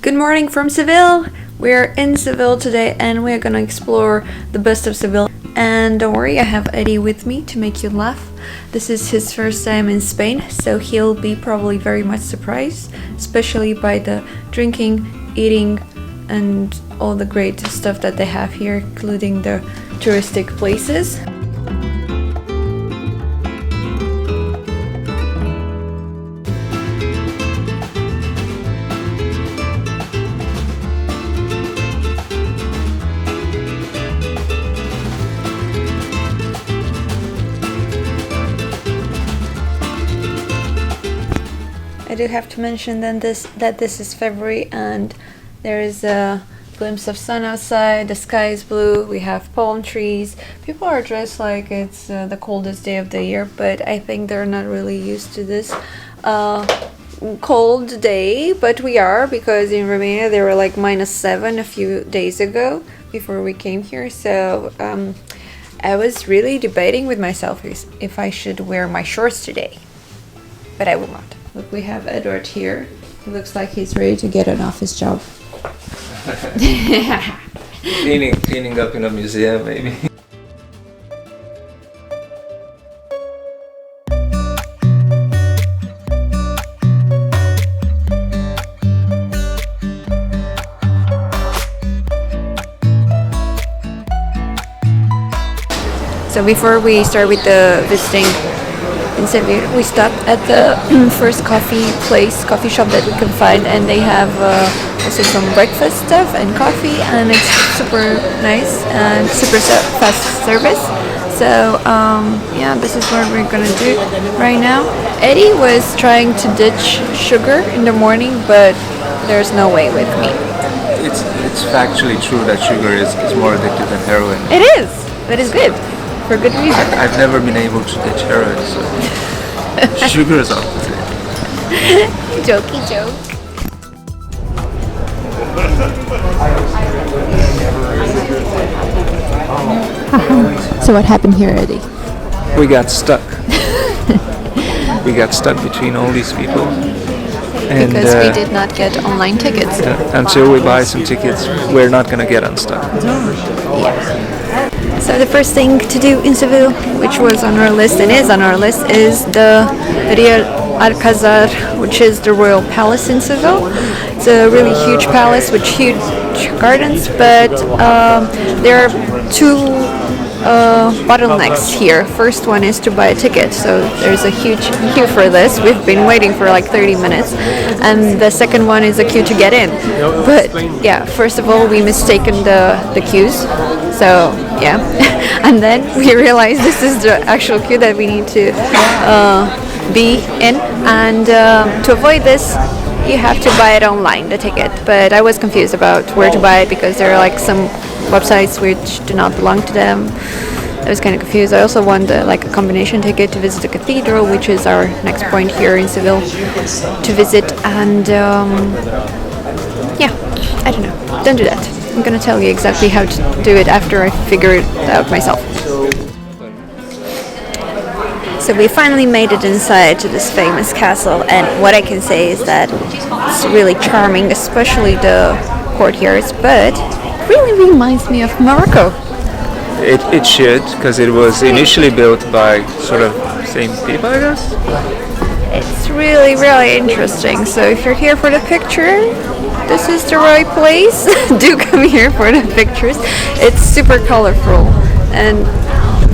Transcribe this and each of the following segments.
Good morning from Seville. We're in Seville today and we're gonna explore the best of Seville. And don't worry, I have Eddie with me to make you laugh. This is his first time in Spain, so he'll be probably very much surprised, especially by the drinking, eating, and all the great stuff that they have here, including the touristic places. I do have to mention then that this is February and there is a glimpse of sun outside, the sky is blue, we have palm trees. People are dressed like it's the coldest day of the year, but I think they're not really used to this cold day, but we are, because in Romania they were like -7 a few days ago before we came here. So I was really debating with myself if I should wear my shorts today, but I will not. Look, we have Edward here. He looks like he's ready to get an office job. Cleaning up in a museum, maybe. So before we start with the visiting in Seville, we stopped at the first coffee shop that we can find, and they have also some breakfast stuff and coffee, and it's super nice and super fast service. So yeah, this is what we're gonna do right now. Eddie was trying to ditch sugar in the morning, but there's no way with me. It's factually true that sugar is more addictive than heroin. It is, but it's good. For good reason. I've never been able to ditch heroin, so sugar is opposite. Jokey joke. So what happened here, Eddie? We got stuck. We got stuck between all these people. And, because we did not get online tickets. Until we buy some tickets, we're not gonna get unstuck. Yeah. So the first thing to do in Seville, which was on our list and is on our list, is the Royal Alcázar, which is the royal palace in Seville. It's a really huge palace with huge gardens, but there are two bottlenecks here. First one is to buy a ticket, so there's a huge queue for this. We've been waiting for like 30 minutes, and the second one is a queue to get in. But yeah, first of all, we mistaken the queues, so yeah, and then we realized this is the actual queue that we need to be in, and to avoid this, you have to buy it online, the ticket. But I was confused about where to buy it because there are like some websites which do not belong to them. I was kind of confused. I also want like a combination ticket to visit the cathedral, which is our next point here in Seville to visit. And yeah, I don't know. Don't do that. I'm gonna tell you exactly how to do it after I figure it out myself. So we finally made it inside to this famous castle, and what I can say is that it's really charming, especially the courtyards, but it really reminds me of Morocco. It should, because it was initially built by sort of same people, I guess. It's really, really interesting. So if you're here for the picture, this is the right place. Do come here for the pictures. It's super colorful and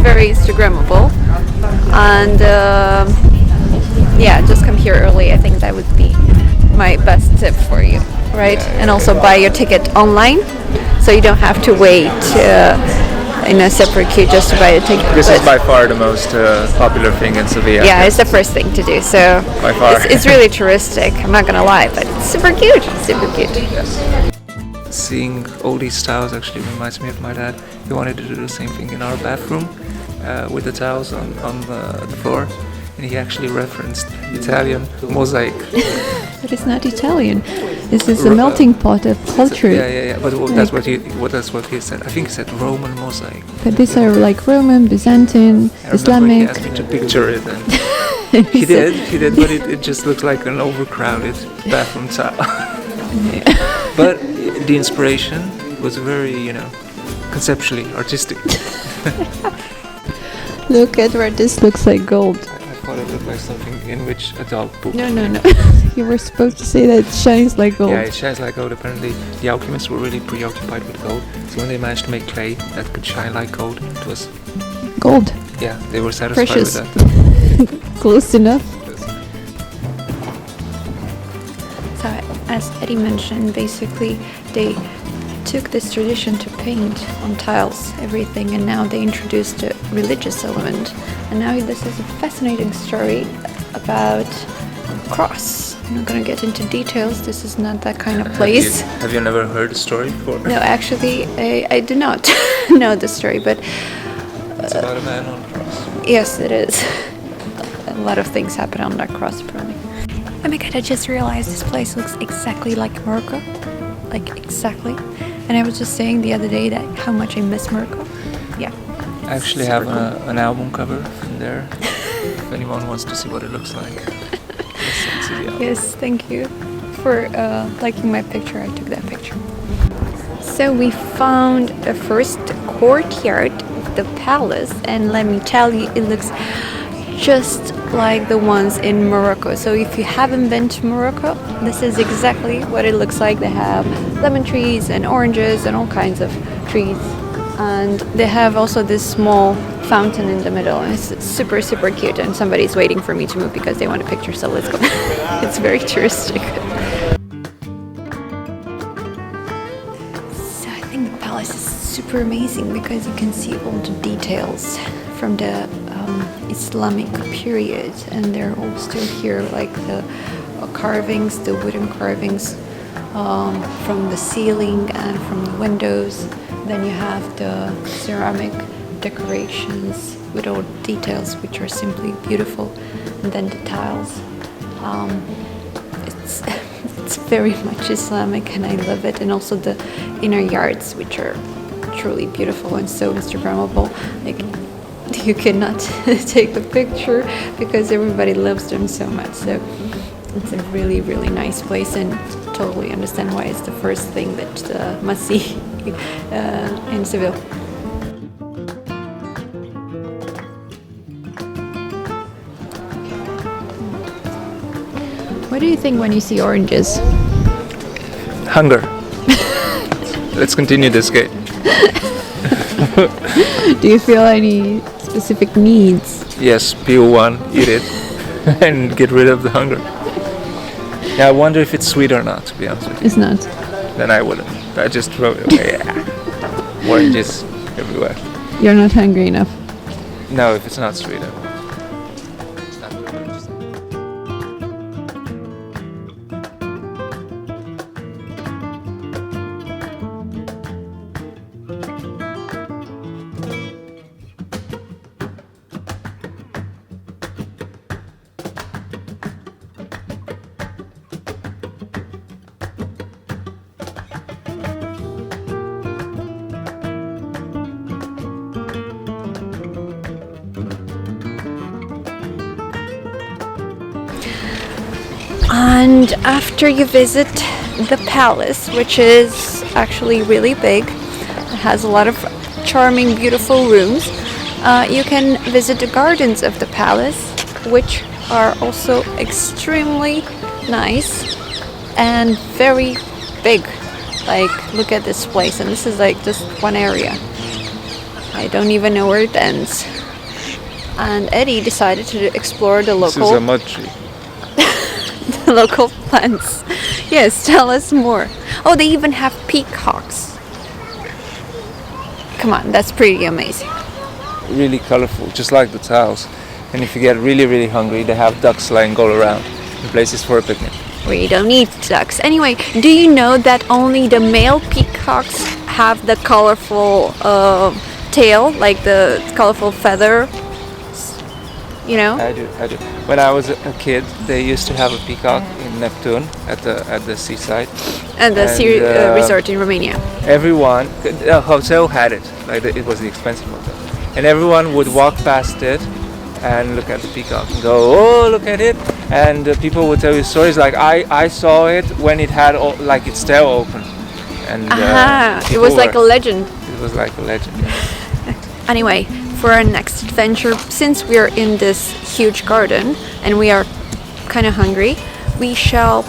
very Instagrammable. And yeah, just come here early. I think that would be my best tip for you, right? And also buy your ticket online, so you don't have to wait in a separate queue just to buy a ticket. This is by far the most popular thing in Sevilla. Yeah, it's the first thing to do. So by far. It's really touristic. I'm not gonna lie, but it's super cute. Super cute. Seeing all these towels actually reminds me of my dad. He wanted to do the same thing in our bathroom with the towels on the floor, and he actually referenced Italian mosaic. But it's not Italian. This is a melting pot of culture. Yeah. But that's what he said. I think he said Roman mosaic. But these are like Roman, Byzantine, Islamic. He asked me to picture it, and he did. But it just looks like an overcrowded bathroom towel. But the inspiration was very, conceptually artistic. Look at where this looks like gold. I thought it looked like something in which a dog pooped. No. You were supposed to say that it shines like gold. Yeah, it shines like gold. Apparently, the alchemists were really preoccupied with gold. So when they managed to make clay that could shine like gold, it was gold. Yeah, they were satisfied Precious. with that. Close enough. So, as Eddie mentioned, basically they took this tradition to paint on tiles everything, and now they introduced a religious element. And now this is a fascinating story about cross. I'm not gonna get into details. This is not that kind of place. Have you never heard the story before? No, actually, I do not know the story, but it's about a man on a cross. yes, it is. A lot of things happen on that cross, probably. Oh my god, I just realized this place looks exactly like Morocco. Like, exactly. And I was just saying the other day that how much I miss Morocco. Yeah. I actually have an album cover from there. If anyone wants to see what it looks like. Yes, thank you for liking my picture. I took that picture. So we found the first courtyard of the palace, and let me tell you, it looks just like the ones in Morocco. So if you haven't been to Morocco, this is exactly what it looks like. They have lemon trees and oranges and all kinds of trees, and they have also this small fountain in the middle, and it's super cute, and somebody's waiting for me to move because they want a picture, so let's go. It's very touristic. So I think the palace is super amazing because you can see all the details from the Islamic period, and they're all still here, like the carvings, the wooden carvings from the ceiling and from the windows. Then you have the ceramic decorations with all details which are simply beautiful, and then the tiles. It's very much Islamic, and I love it. And also the inner yards, which are truly beautiful and so Instagrammable. Like, you cannot take the picture because everybody loves them so much. So it's a really nice place, and totally understand why it's the first thing that must see in Seville. What do you think when you see oranges? Hunger. Let's continue this game. Do you feel any specific needs? Yes, peel one, eat it, and get rid of the hunger. Yeah, I wonder if it's sweet or not, to be honest with you. It's not. Then I wouldn't. I just throw it away. Yeah. Oranges everywhere. You're not hungry enough. No, if it's not sweet, I won't. It's not very interesting. And after you visit the palace, which is actually really big, it has a lot of charming, beautiful rooms, you can visit the gardens of the palace, which are also extremely nice and very big. Like, look at this place, and this is like just one area. I don't even know where it ends. And Eddie decided to explore the local... This is a mud tree. The local plants. Yes, tell us more. Oh, they even have peacocks. Come on, that's pretty amazing. Really colorful, just like the tiles. And if you get really hungry, they have ducks lying all around. The place is for a picnic. We don't eat ducks. Anyway, do you know that only the male peacocks have the colorful tail, like the colorful feather? You know? I do. When I was a kid, they used to have a peacock in Neptune at the seaside. And the resort in Romania. Everyone, the hotel had it. Like it was the expensive hotel, and everyone would walk past it and look at the peacock and go, oh, look at it. And people will tell you stories like, I saw it when it had like its tail open. And it was like a legend. It was like a legend, yeah. Anyway, for our next adventure, since we are in this huge garden and we are kind of hungry, we shall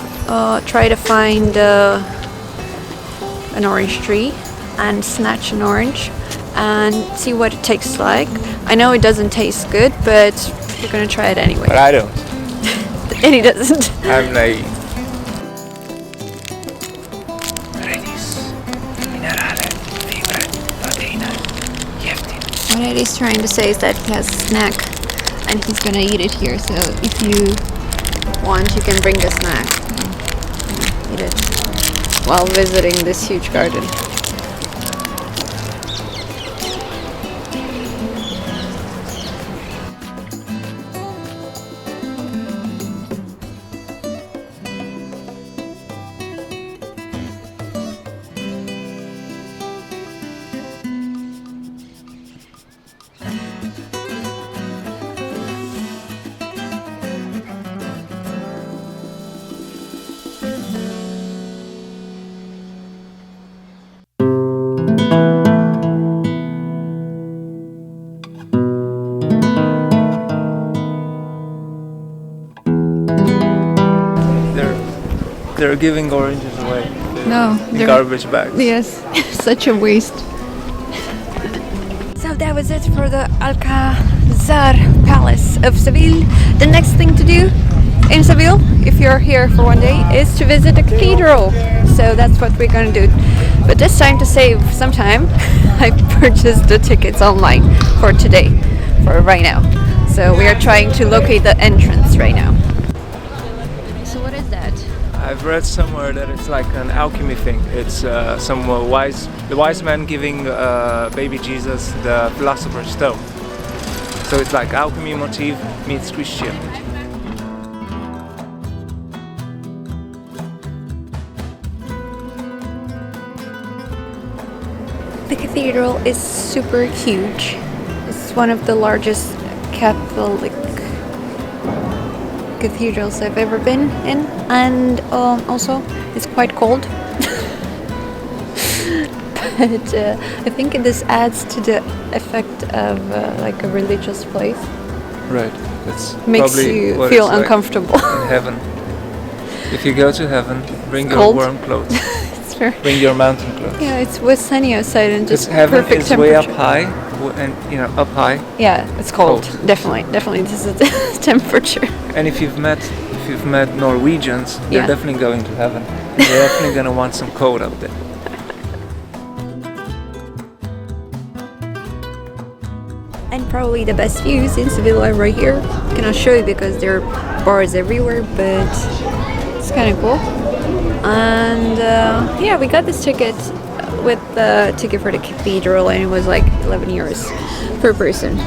try to find an orange tree and snatch an orange and see what it tastes like. I know it doesn't taste good, but we're gonna try it anyway. But I don't. And he doesn't. I'm naive. What Eddie's trying to say is that he has a snack and he's gonna eat it here. So if you want, you can bring the snack and eat it while visiting this huge garden. They're giving oranges away. No, in garbage bags. Yes, such a waste. So that was it for the Alcázar Palace of Seville. The next thing to do in Seville, if you're here for one day, is to visit the cathedral. So that's what we're gonna do. But this time, to save some time, I purchased the tickets online for today, for right now. So we are trying to locate the entrance right now. So what is that? I've read somewhere that it's like an alchemy thing. It's the wise man giving baby Jesus the philosopher's stone. So it's like alchemy motif meets Christianity. The cathedral is super huge. It's one of the largest Catholic cathedrals I've ever been in, and also it's quite cold. But I think this adds to the effect of like a religious place. Right. That's makes probably you what feel it's like uncomfortable. in heaven. If you go to heaven, bring your cold. warm clothes. It's very, Bring your mountain clothes. yeah, it's was sunny outside and just heaven perfect is temperature. way up high, and up high. Yeah, it's cold. Cold. Definitely. This is the temperature. And if you've met Norwegians, they're Yeah. definitely going to heaven. They're definitely gonna want some cold up there. And probably the best views in Seville are right here. Cannot show you because there are bars everywhere, but it's kind of cool. And yeah, we got this ticket with the ticket for the cathedral, and it was like 11 euros per person.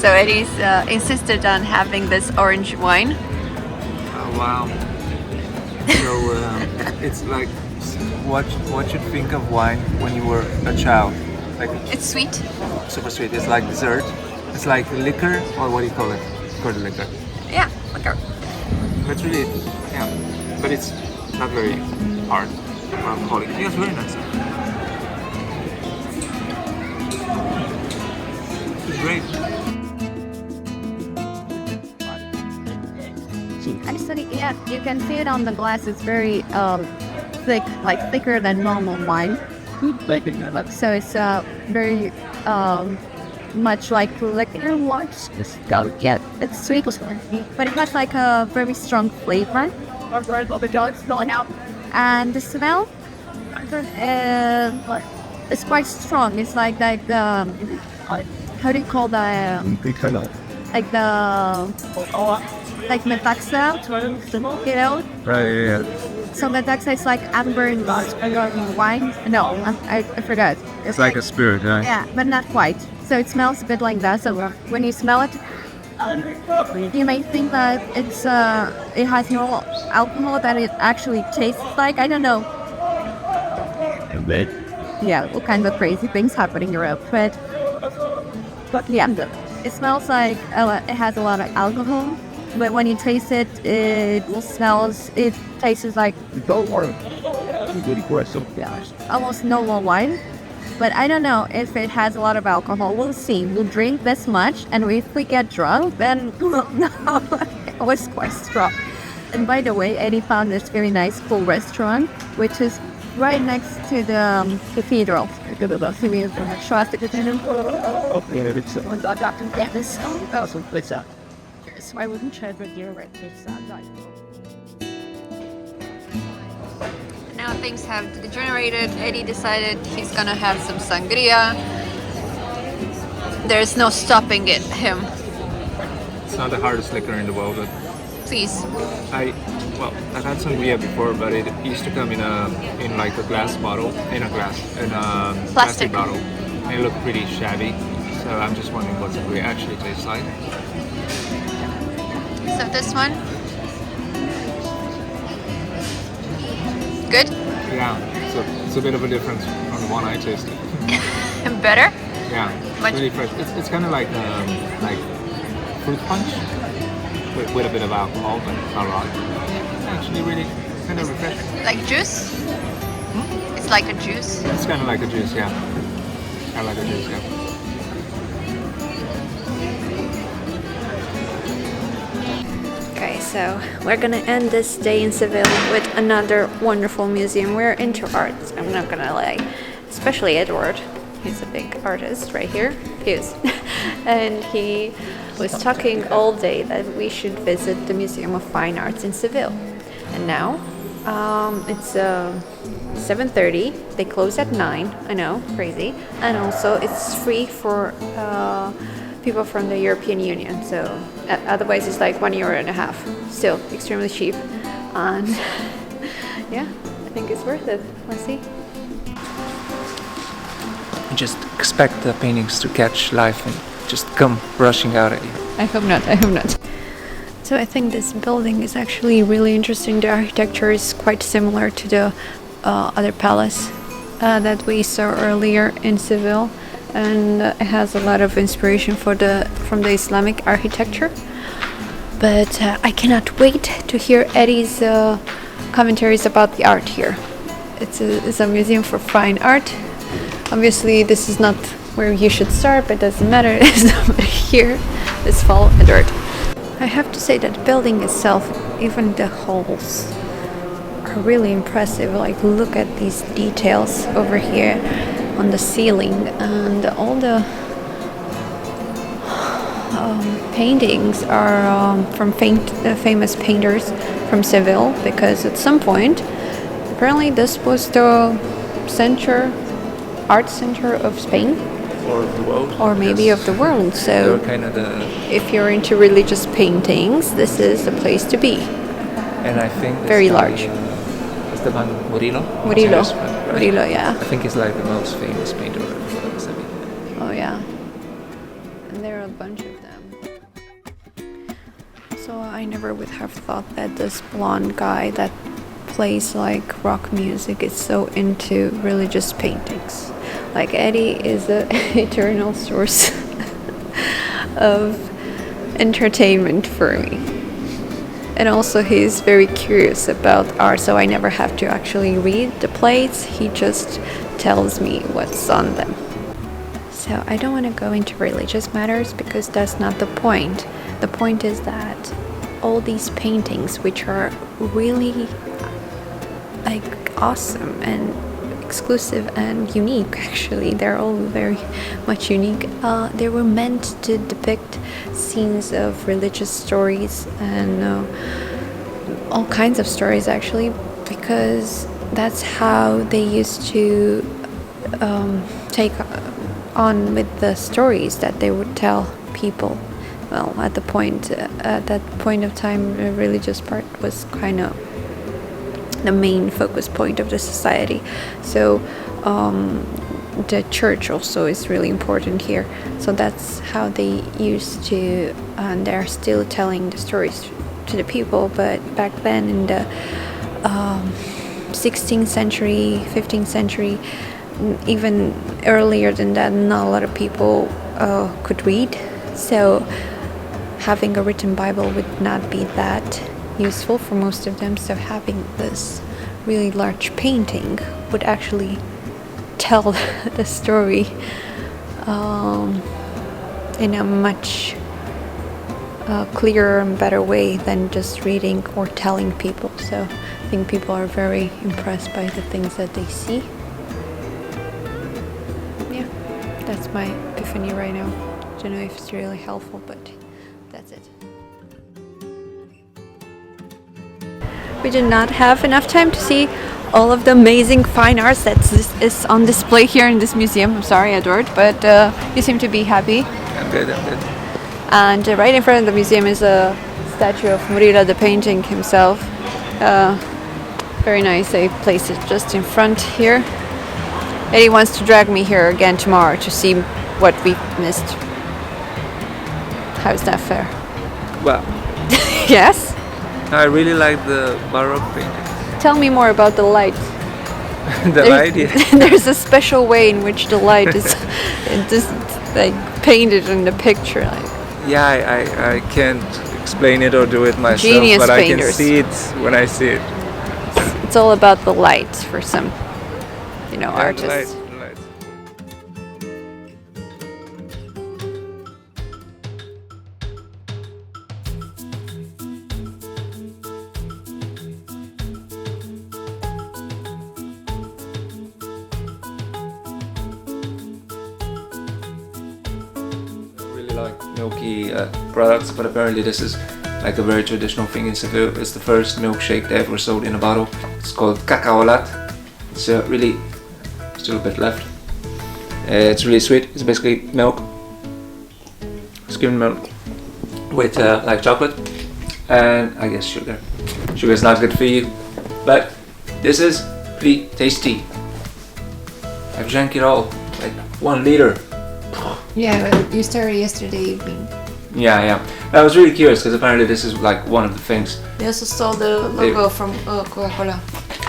So Eddie's insisted on having this orange wine. Oh wow! So it's like what you think of wine when you were a child? Like It's sweet. super sweet. It's like dessert. It's like liquor, or what do you call it? Called liquor. Yeah, liquor. But really, yeah. But it's not very hard or alcoholic. Yeah, it's very nice. It's great. Yeah, you can see it on the glass. It's very thick, like thicker than normal wine. So it's very much like liquor wine. Yeah, it's sweet, but it has like a very strong flavor. And the smell is quite strong. It's like how do you call the like metaxa, you know? Right. Yeah. So metaxa is like amber wine. No, I forgot. It's like a spirit, right? Yeah, but not quite. So it smells a bit like that. So when you smell it, You may think that it has no alcohol that it actually tastes like. I don't know. Yeah, all kinds of crazy things happen in Europe, but yeah, it smells like it has a lot of alcohol. But when you taste it, it tastes like almost normal wine. But I don't know if it has a lot of alcohol. We'll see. We'll drink this much, and if we get drunk, then no, it was quite strong. And by the way, Eddie found this very nice cool restaurant, which is right next to the cathedral. So I wasn't sure if you're right. Now things have degenerated. Eddie decided he's gonna have some sangria. There's no stopping him. It's not the hardest liquor in the world, but Please. I've had sangria before, but it used to come in like a glass bottle, in a plastic bottle. And it looked pretty shabby. So I'm just wondering what sangria actually tastes like. So this one. Good? Yeah, it's a bit of a difference from the one I tasted. Better? Yeah, it's really fresh. It's kind of like fruit punch with a bit of alcohol, but not a lot. Actually, really kind of refreshing. Like juice? It's like a juice. It's kind of like a juice, yeah. I like a juice, yeah. Okay, so we're gonna end this day in Seville with another wonderful museum. We're into art, I'm not gonna lie. Especially Edward. He's a big artist right here. He is. And he was talking all day that we should visit the Museum of Fine Arts in Seville. And now it's 7:30. They close at 9. I know, crazy. And also it's free for people from the European Union. So otherwise it's like €1.50. Still extremely cheap. And yeah, I think it's worth it. Let's see. Just expect the paintings to catch life and just come rushing out at you. I hope not. So I think this building is actually really interesting. The architecture is quite similar to the other palace that we saw earlier in Seville, and it has a lot of inspiration from the Islamic architecture. But I cannot wait to hear Eddie's commentaries about the art here. It's a museum for fine art. Obviously, this is not where you should start, but it doesn't matter. It's not here. Let's follow Edward. I have to say that the building itself, even the halls, are really impressive. Like, look at these details over here on the ceiling, and all the paintings are from famous painters from Seville, because at some point, apparently this was the art center of Spain, Or of the world. or maybe of the world. So kind of if you're into religious paintings, this is the place to be. And I think Very large. Esteban Murillo. Murillo, yeah. I think he's like the most famous painter of Sevilla. Oh yeah. And there are a bunch of them. So I never would have thought that this blonde guy that plays like rock music is so into religious paintings. Like, Eddie is an eternal source of entertainment for me. And also he's very curious about art, so I never have to actually read the plates. He just tells me what's on them. So I don't want to go into religious matters because that's not the point. The point is that all these paintings, which are really like awesome and exclusive and unique, actually, they're all very much unique. They were meant to depict scenes of religious stories and all kinds of stories, actually, because that's how they used to take on with the stories that they would tell people. Well, at that point of time, the religious part was kind of the main focus point of the society. So the church also is really important here. So that's how they used to, and they're still telling the stories to the people. But back then in the 16th century, 15th century, even earlier than that, not a lot of people could read. So having a written Bible would not be that useful for most of them. So having this really large painting would actually tell the story in a much clearer and better way than just reading or telling people. So I think people are very impressed by the things that they see. Yeah, that's my epiphany right now. Don't know if it's really helpful, but that's it. We did not have enough time to see all of the amazing fine arts that is on display here in this museum. I'm sorry, Edward, but you seem to be happy. I'm good. And right in front of the museum is a statue of Murillo, the painting himself. Very nice. They placed it just in front here. Eddie wants to drag me here again tomorrow to see what we missed. How's that fair? Well, Yes? I really like the Baroque painting. Tell me more about the light. There's a special way in which the light is just like painted in the picture. Like. Yeah, I can't explain it or do it myself, Genius but painters. I can see it when I see it. It's all about the light for some, artists. The light. Like milky products, but apparently this is like a very traditional thing in Seville. It's the first milkshake they ever sold in a bottle. It's called cacaolat. It's really still a bit left. It's really sweet. It's basically milk, skimmed milk with like chocolate and I guess sugar. Sugar is not good for you, but this is pretty tasty. I've drank it all, like 1 liter. Yeah, you started yesterday evening. Yeah. I was really curious because apparently this is like one of the things. They also stole the logo from Coca-Cola.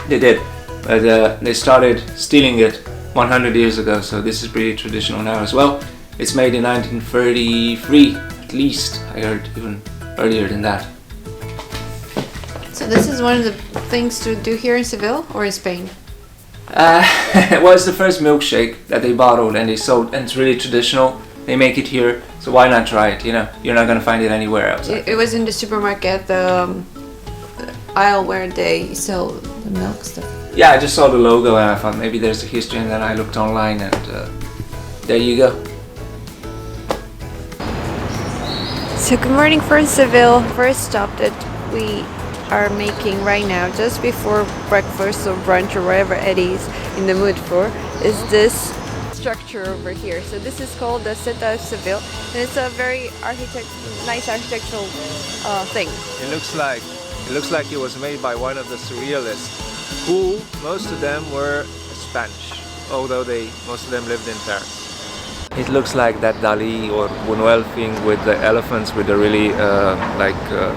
They did, but they started stealing it 100 years ago, so this is pretty traditional now as well. It's made in 1933, at least. I heard even earlier than that. So this is one of the things to do here in Seville or in Spain? Well, it's the first milkshake that they bottled and they sold, and it's really traditional. They make it here, so why not try it? You're not gonna find it anywhere else. It was in the supermarket, the aisle where they sell the milk stuff. Yeah, I just saw the logo and I thought maybe there's a history, and then I looked online and there you go. So good morning from Seville. First stop that we are making right now, just before breakfast or brunch or whatever Eddie's in the mood for, is this structure over here. So this is called the Setas de Seville, and it's a very nice architectural thing. It looks like it was made by one of the surrealists, who most of them were Spanish, although most of them lived in Paris. It looks like that Dali or Buñuel thing with the elephants with the really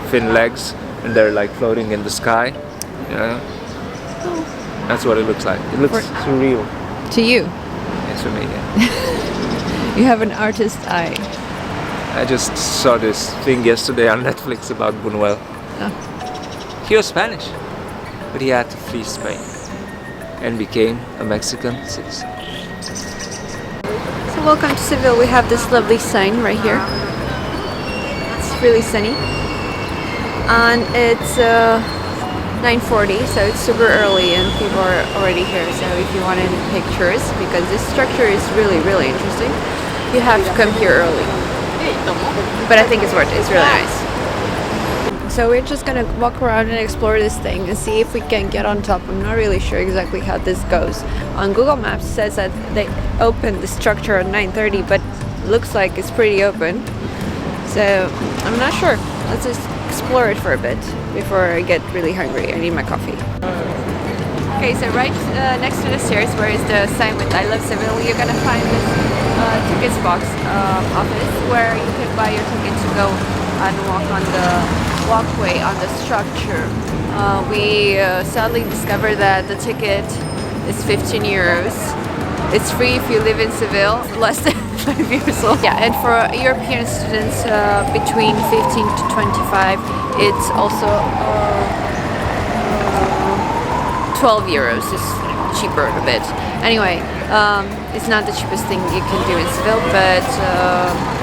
thin legs. And they're like floating in the sky. That's what it looks like. It looks surreal. To you? Yes, for me, yeah. You have an artist eye. I just saw this thing yesterday on Netflix about Buñuel. Oh. He was Spanish, but he had to flee Spain and became a Mexican citizen. So welcome to Seville. We have this lovely sign right here. It's really sunny. And it's 9:40, so it's super early and people are already here. So if you want any pictures, because this structure is really, really interesting, you have to come here early. But I think it's worth it. It's really nice. So we're just gonna walk around and explore this thing and see if we can get on top. I'm not really sure exactly how this goes. On Google Maps it says that they opened the structure at 9:30, but it looks like it's pretty open. So I'm not sure. Let's just explore it for a bit before I get really hungry. I need my coffee. Okay, so right next to the stairs where is the sign with I Love Seville, you're gonna find this tickets box office where you can buy your ticket to go and walk on the walkway on the structure. We sadly discovered that the ticket is 15 euros. It's free if you live in Seville, less than 5 years old. Yeah, and for European students between 15 to 25, it's also 12 euros, is cheaper a bit. Anyway, it's not the cheapest thing you can do in Seville, but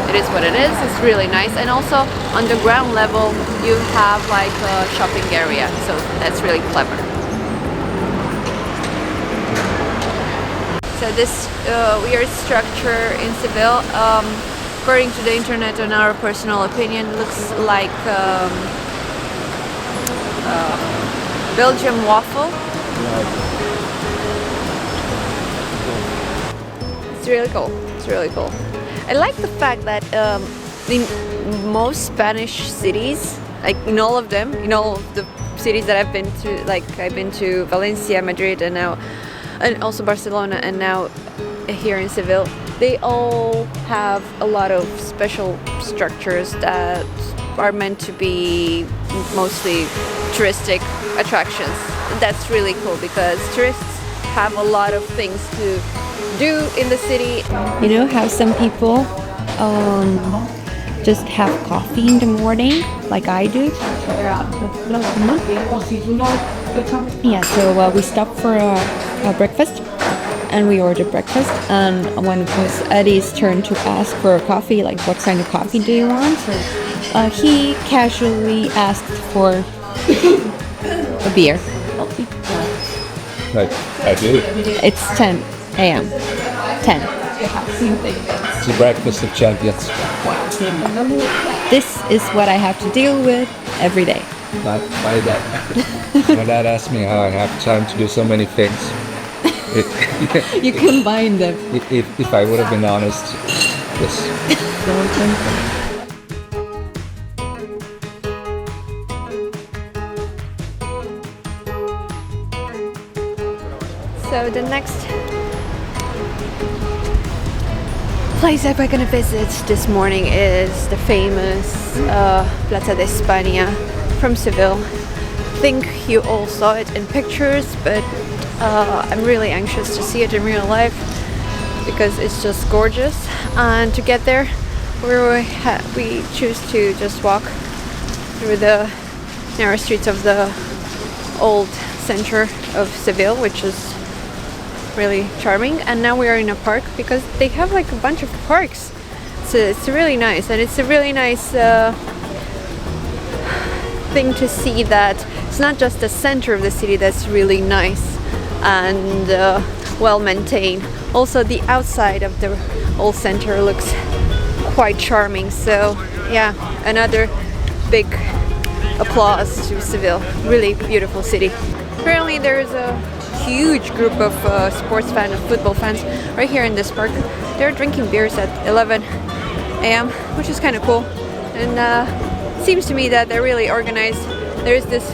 it is what it is. It's really nice. And also on the ground level, you have like a shopping area, so that's really clever. So this weird structure in Seville, according to the internet and our personal opinion, looks like Belgian waffle. It's really cool. It's really cool. I like the fact that in most Spanish cities, like in all of them, in all of the cities that I've been to, like I've been to Valencia, Madrid, and also Barcelona, and now here in Seville, they all have a lot of special structures that are meant to be mostly touristic attractions. That's really cool because tourists have a lot of things to do in the city. You know how some people just have coffee in the morning, like I do? Yeah, so we stopped for a breakfast and we ordered breakfast, and when it was Eddie's turn to ask for a coffee, like what kind of coffee do you want, he casually asked for a beer. I do. It's 10 a.m. 10. It's a breakfast of champions. This is what I have to deal with every day. My dad. My dad asked me how I have time to do so many things. You combine them. If I would have been honest, yes. So the next place that we're gonna visit this morning is the famous Plaza de España from Seville. I think you all saw it in pictures, but I'm really anxious to see it in real life because it's just gorgeous. And to get there, we choose to just walk through the narrow streets of the old center of Seville, which is really charming. And now we are in a park because they have like a bunch of parks, so it's really nice, and it's a really nice thing to see that it's not just the center of the city that's really nice and well maintained. Also the outside of the old center looks quite charming. So yeah, another big applause to Seville. Really beautiful city. Apparently there's a huge group of sports fans and football fans right here in this park. They're drinking beers at 11 a.m., which is kind of cool. And seems to me that they're really organized. There's this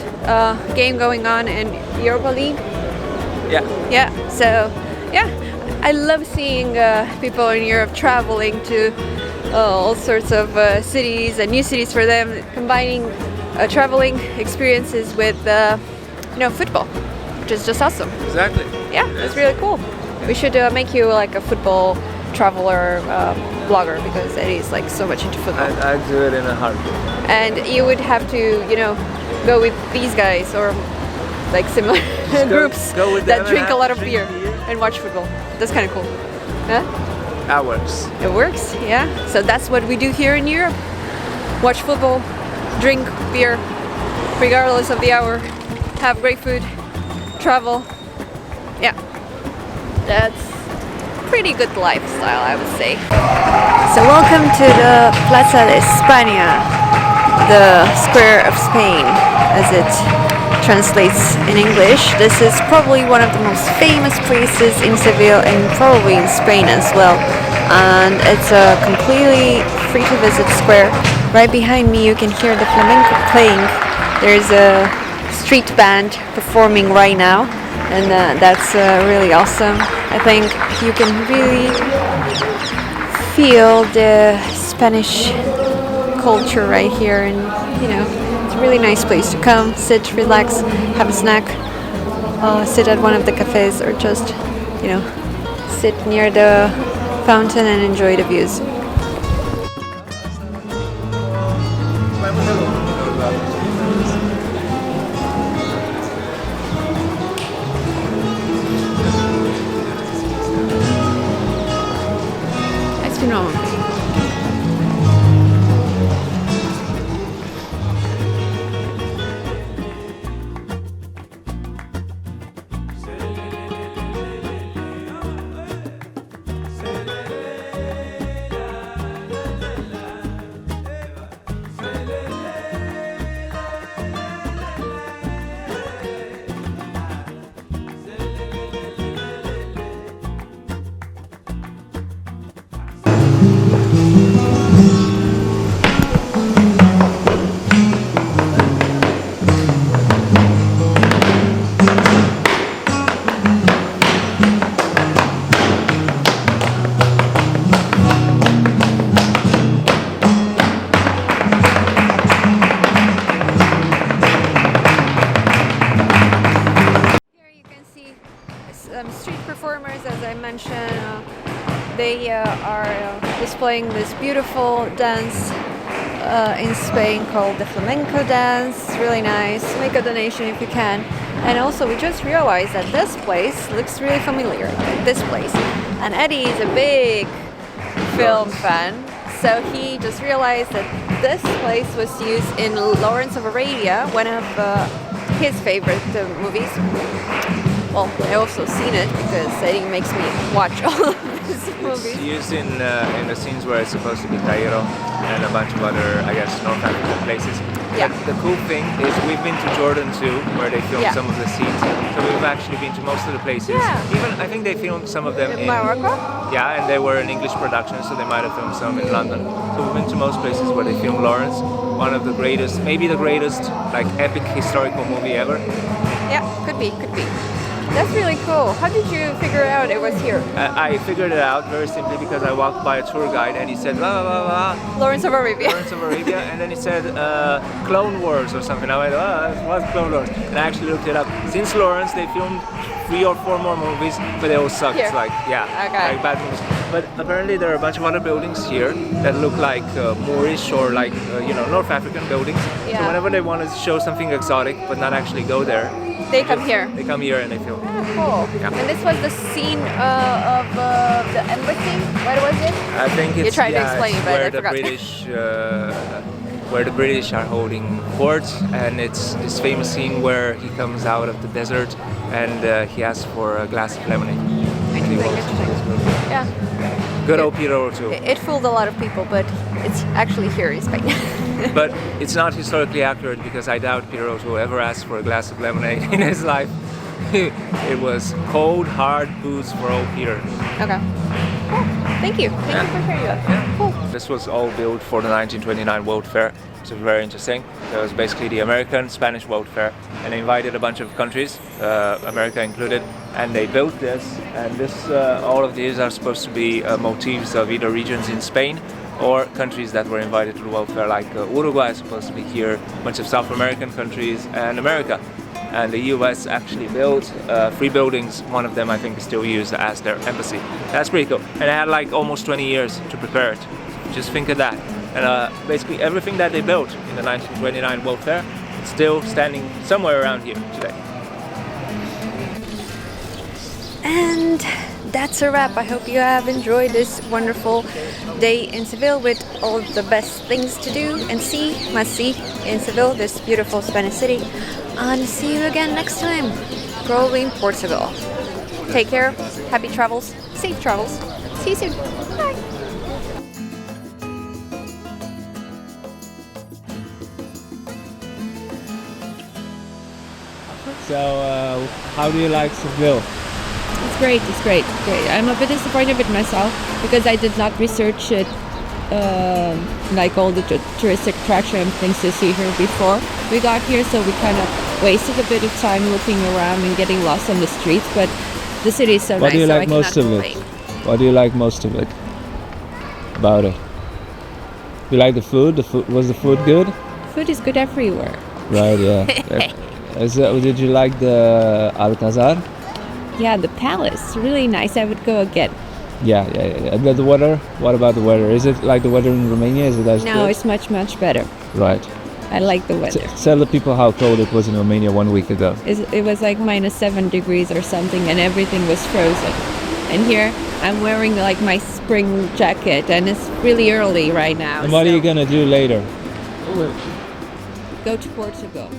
game going on in Europa League. Yeah, so yeah, I love seeing people in Europe traveling to all sorts of cities and new cities for them, combining traveling experiences with football, which is just awesome. Exactly. Yeah, it's really cool. We should make you like a football traveler blogger because Eddie's like so much into football. I'd do it in a heartbeat. And you would have to, go with these guys or like similar groups go with that them drink a and lot of drink beer beer. and watch football. That's kind of cool. Huh? That works. It works, yeah. So that's what we do here in Europe. Watch football, drink beer, regardless of the hour, have great food, travel. Yeah, that's pretty good lifestyle, I would say. So welcome to the Plaza de España, the Square of Spain, as it translates in English. This is probably one of the most famous places in Seville and probably in Spain as well. And it's a completely free to visit square. Right behind me you can hear the flamenco playing. There's a street band performing right now. and that's really awesome. I think you can really feel the Spanish culture right here, and it's a really nice place to come, sit, relax, have a snack, sit at one of the cafes, or just sit near the fountain and enjoy the views. Street performers, as I mentioned, they are displaying this beautiful dance in Spain called the flamenco dance. It's really nice. Make a donation if you can. And also, we just realized that this place looks really familiar, like this place. And Eddie is a big film fan, so he just realized that this place was used in Lawrence of Arabia, one of his favorite movies. Well, I also seen it because Eddie makes me watch all of his movies. It's used in the scenes where it's supposed to be Cairo and a bunch of other, I guess, North African places. Yeah. But the cool thing is we've been to Jordan too, where they filmed some of the scenes. So we've actually been to most of the places. Yeah. Even I think they filmed some of them in Morocco? Yeah, and they were an English production, so they might have filmed some in London. So we've been to most places where they filmed Lawrence, one of the greatest, maybe the greatest, like epic historical movie ever. Yeah, could be. That's really cool. How did you figure out it was here? I figured it out very simply because I walked by a tour guide and he said, blah, blah, blah, blah. Lawrence of Arabia. Lawrence of Arabia, and then he said Clone Wars or something. I went, what's Clone Wars? And I actually looked it up. Since Lawrence, they filmed 3 or 4 more movies, but they all sucked. Here. Like bad movies. But apparently there are a bunch of other buildings here that look like Moorish or like North African buildings. Yeah. So whenever they want to show something exotic but not actually go there, They come here. They come here and they film. Oh, cool. Yeah. And this was the scene of the embassy. What was it? I think it's You tried to explain, but where I forgot. Where the British are holding court, and it's this famous scene where he comes out of the desert and he asks for a glass of lemonade. Interesting. Yeah. Good old Piero too. It fooled a lot of people, but it's actually here in Spain. But it's not historically accurate because I doubt Piero will ever ask for a glass of lemonade in his life. It was cold, hard booze for old Peter. Okay. Cool. Thank you. Thank you for sharing that. Yeah. Cool. This was all built for the 1929 World Fair, which was very interesting. It was basically the American Spanish World Fair, and they invited a bunch of countries, America included, and they built this. And this, all of these are supposed to be motifs of either regions in Spain or countries that were invited to the World Fair, like Uruguay is supposed to be here, a bunch of South American countries, and America. And the US actually built 3 buildings. One of them I think is still used as their embassy. That's pretty cool. And they had like almost 20 years to prepare it. Just think of that. And basically everything that they built in the 1929 World Fair is still standing somewhere around here today. And that's a wrap. I hope you have enjoyed this wonderful day in Seville with all the best things to do and must see in Seville, this beautiful Spanish city. And see you again next time, probably in Portugal. Take care, happy travels, safe travels. See you soon. Bye. So, how do you like Seville? It's great. I'm a bit disappointed with myself because I did not research it, like all the touristic attraction things to see here before we got here. So we kind of wasted a bit of time looking around and getting lost on the streets, but the city is so What nice, do you so like I most cannot of it? complain. What do you like most of it? About it? You like the food? Was the food good? Food is good everywhere. Right, yeah. Did you like the Alcázar? Yeah, the palace, really nice. I would go again. Yeah. The weather? What about the weather? Is it like the weather in Romania? Is it as No, good? it's much, much better. Right. I like the weather. Tell the people how cold it was in Romania 1 week ago. It was like -7 degrees or something, and everything was frozen. And here, I'm wearing like my spring jacket, and it's really early right now. And what are so you gonna do later? go to Portugal.